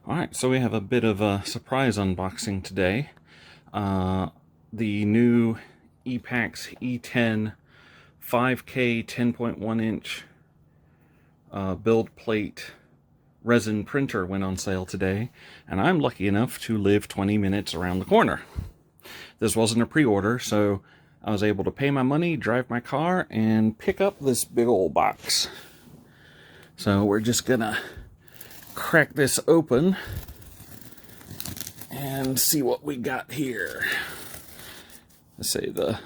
Alright, so we have a bit of a surprise unboxing today. The new Epax E10 5K 10.1 inch build plate resin printer went on sale today, and I'm lucky enough to live 20 minutes around the corner. This wasn't a pre-order, so I was able to pay my money, drive my car, and pick up this big old box. So we're just gonna crack this open and see what we got here. Let's say the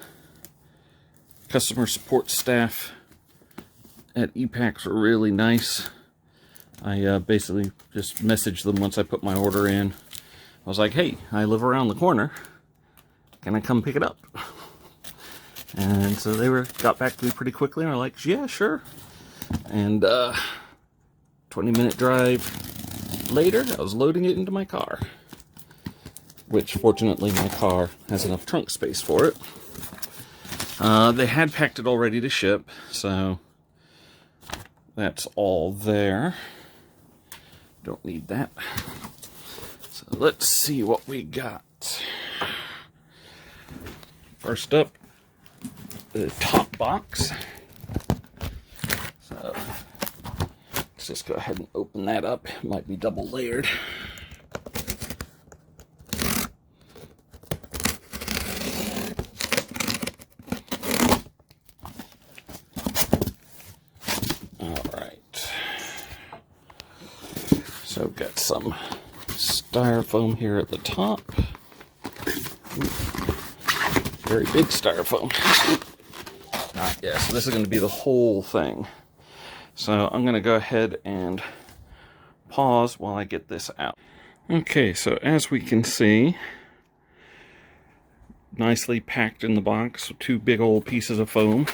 customer support staff at Epax were really nice. I basically just messaged them once I put my order in. I was like, hey, I live around the corner. Can I come pick it up? And so they got back to me pretty quickly and were like, yeah, sure. And 20-minute drive later, I was loading it into my car, which fortunately my car has enough trunk space for it. They had packed it all ready to ship, so that's all there. Don't need that. So let's see what we got. First up, the top box. So let's just go ahead and open that up. It might be double layered. Alright. So we've got some styrofoam here at the top. Very big styrofoam. Yeah, so this is going to be the whole thing. So I'm going to go ahead and pause while I get this out. Okay, so as we can see, nicely packed in the box, two big old pieces of foam.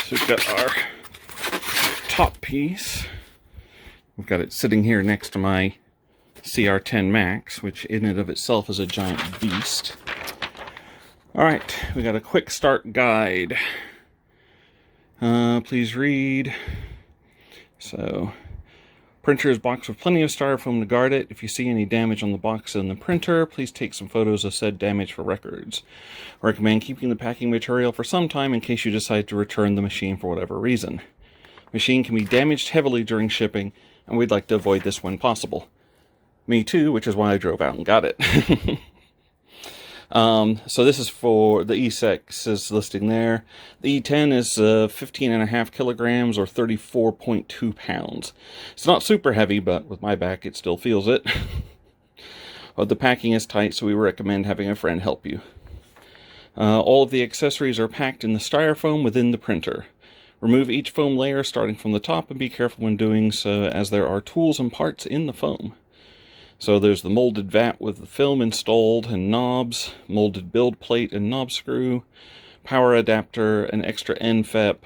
So we've got our top piece. We've got it sitting here next to my CR10 Max, which in and of itself is a giant beast. Alright, we got a quick start guide. Please read. So, printer is boxed with plenty of styrofoam to guard it. If you see any damage on the box and the printer, please take some photos of said damage for records. Recommend keeping the packing material for some time in case you decide to return the machine for whatever reason. Machine can be damaged heavily during shipping, and we'd like to avoid this when possible. Me too, which is why I drove out and got it. So this is for the E6 is listing there. The E10 is 15.5 kilograms or 34.2 pounds. It's not super heavy, but with my back it still feels it. But the packing is tight, so we recommend having a friend help you. All of the accessories are packed in the styrofoam within the printer. Remove each foam layer starting from the top and be careful when doing so, as there are tools and parts in the foam. So there's the molded vat with the film installed and knobs, molded build plate and knob screw, power adapter, an extra nFEP,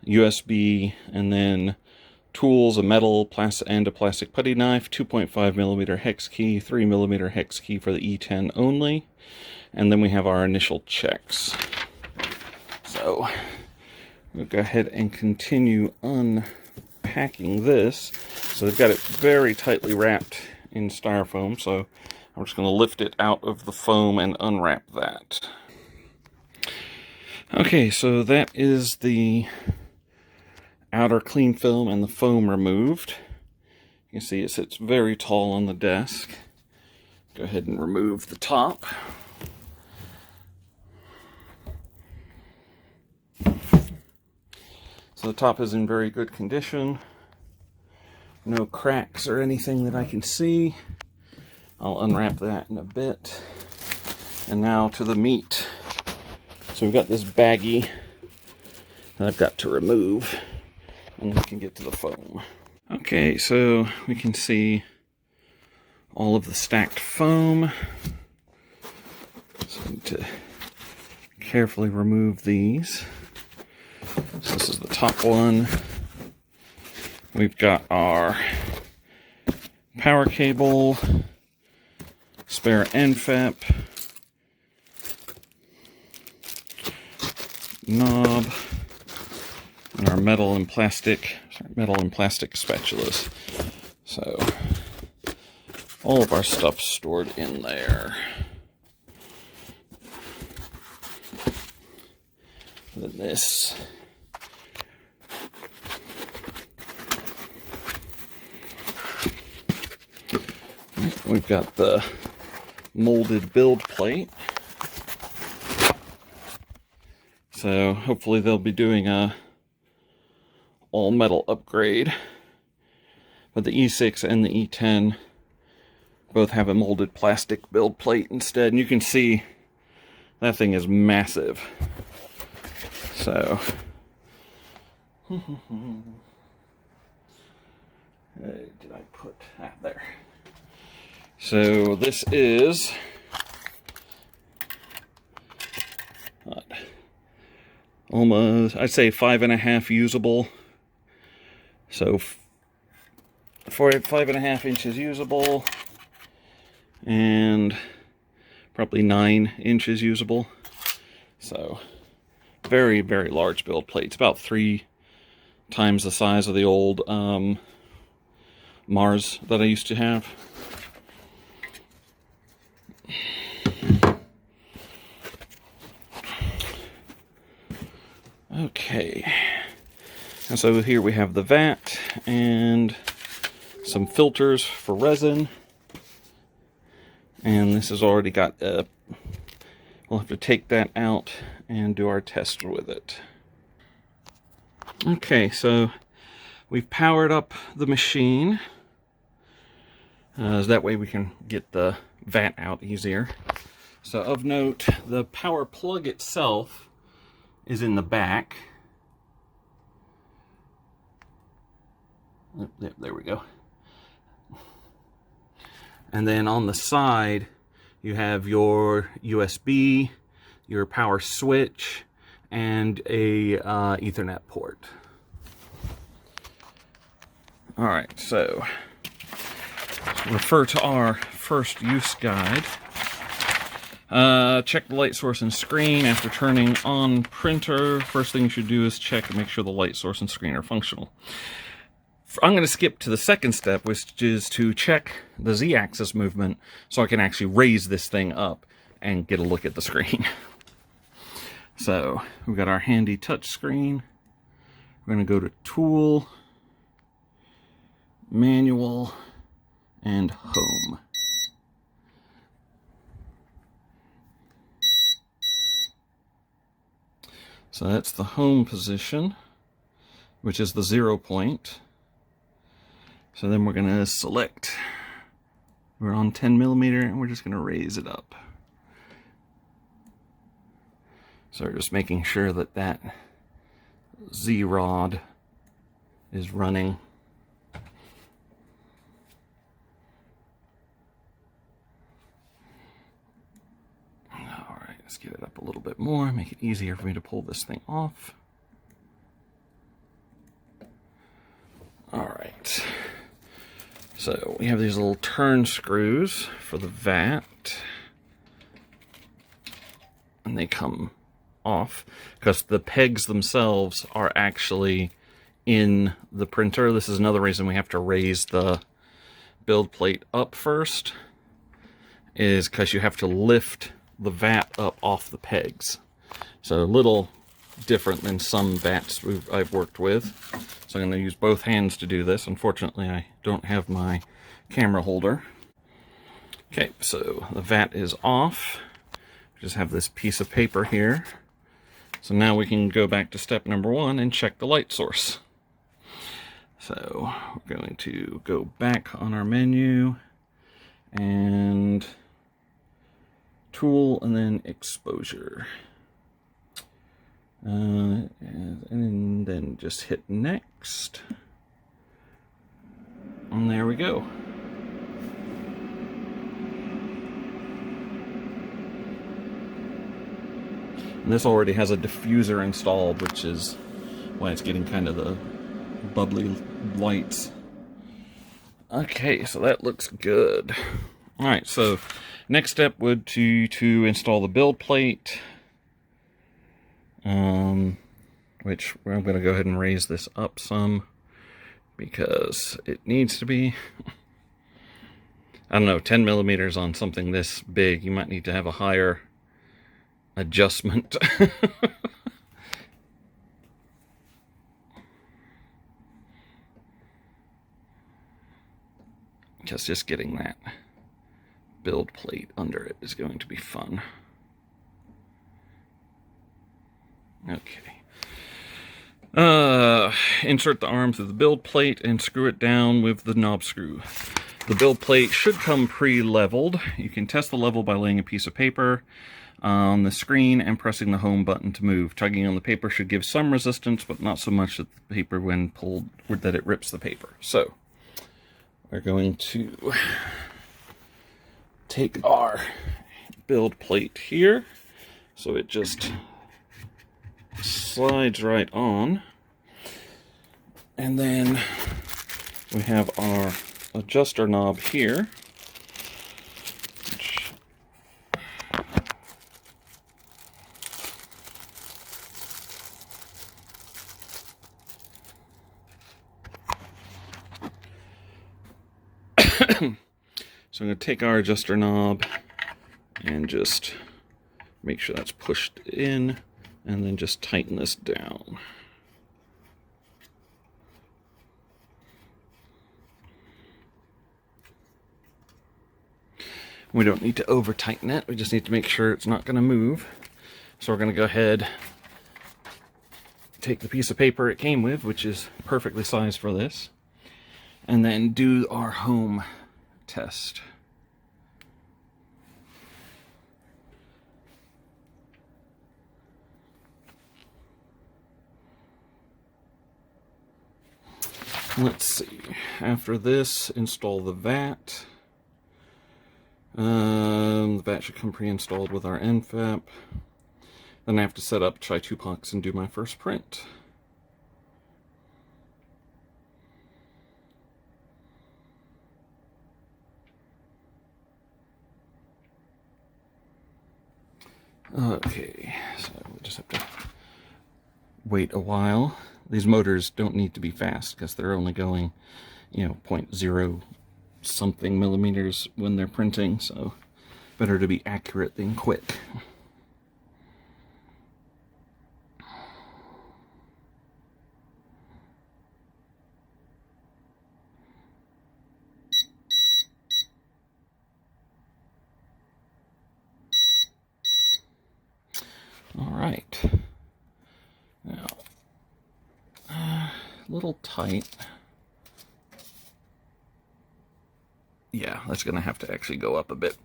USB, and then tools, a metal and a plastic putty knife, 2.5mm hex key, 3mm hex key for the E10 only, and then we have our initial checks. So we'll go ahead and continue unpacking this. So they've got it very tightly wrapped in styrofoam, so I'm just going to lift it out of the foam and unwrap that. Okay, so that is the outer clean film and the foam removed. You can see it sits very tall on the desk. Go ahead and remove the top. So the top is in very good condition. No cracks or anything that I can see. I'll unwrap that in a bit. And now to the meat. So we've got this baggie that I've got to remove, and we can get to the foam. Okay, so we can see all of the stacked foam. So I need to carefully remove these. So this is the top one. We've got our power cable, spare nFEP, knob, and our metal and plastic spatulas. So all of our stuff stored in there. And then this. We've got the molded build plate. So hopefully they'll be doing a all metal upgrade. But the E6 and the E10 both have a molded plastic build plate instead. And you can see that thing is massive. So did I put there? So this is what, almost, I'd say 5.5 usable. So 5.5 inches usable, and probably 9 inches usable. So very, very large build plate. It's about 3 times the size of the old Mars that I used to have. Okay, and so here we have the vat and some filters for resin, and this has already got we'll have to take that out and do our test with it. Okay, so we've powered up the machine, so that way we can get the vat out easier. So of note, the power plug itself is in the back. There we go. And then on the side, you have your USB, your power switch, and a Ethernet port. All right, so refer to our first use guide. Check the light source and screen after turning on printer. First thing you should do is check and make sure the light source and screen are functional. I'm going to skip to the second step, which is to check the Z-axis movement so I can actually raise this thing up and get a look at the screen. So we've got our handy touch screen. We're going to go to Tool, Manual, and Home. So that's the home position, which is the 0 point. So then we're going to select, we're on 10mm, and we're just going to raise it up. So we're just making sure that that Z-rod is running. Alright, let's get it up a little bit more, make it easier for me to pull this thing off. Alright. So we have these little turn screws for the vat, and they come off because the pegs themselves are actually in the printer. This is another reason we have to raise the build plate up first, is because you have to lift the vat up off the pegs. So a little different than some vats I've worked with. So I'm going to use both hands to do this. Unfortunately, I don't have my camera holder. Okay, so the vat is off. Just have this piece of paper here. So now we can go back to step number 1 and check the light source. So we're going to go back on our menu and Tool and then Exposure. And then just hit Next. And there we go. And this already has a diffuser installed, which is why it's getting kind of the bubbly lights. Okay, so that looks good. Alright, so next step would be to install the build plate. Which I'm going to go ahead and raise this up some because it needs to be. I don't know, 10 millimeters on something this big, you might need to have a higher adjustment. Because just getting that build plate under it is going to be fun. Okay. Insert the arm through the build plate and screw it down with the knob screw. The build plate should come pre-leveled. You can test the level by laying a piece of paper on the screen and pressing the home button to move. Tugging on the paper should give some resistance, but not so much that the paper, when pulled, that it rips the paper. So, we're going to take our build plate here, so it just slides right on, and then we have our adjuster knob here, which so I'm going to take our adjuster knob and just make sure that's pushed in, and then just tighten this down. We don't need to over tighten it, we just need to make sure it's not going to move. So we're going to go ahead, take the piece of paper it came with, which is perfectly sized for this, and then do our home test. Let's see, after this, install the VAT. The VAT should come pre-installed with our nFEP. Then I have to set up Tri2Pox and do my first print. Okay, so we just have to wait a while. These motors don't need to be fast because they're only going, 0.0 something millimeters when they're printing, so better to be accurate than quick. All right. Now, a little tight. Yeah, that's going to have to actually go up a bit.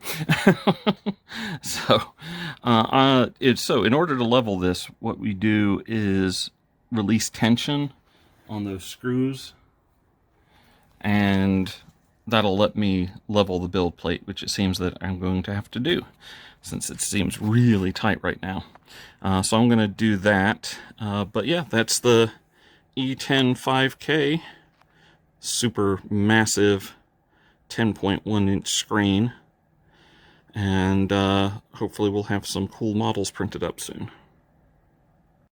So in order to level this, what we do is release tension on those screws, and that'll let me level the build plate, which it seems that I'm going to have to do, since it seems really tight right now. So I'm going to do that. But yeah, that's the E10 5K, super massive 10.1 inch screen, and hopefully we'll have some cool models printed up soon.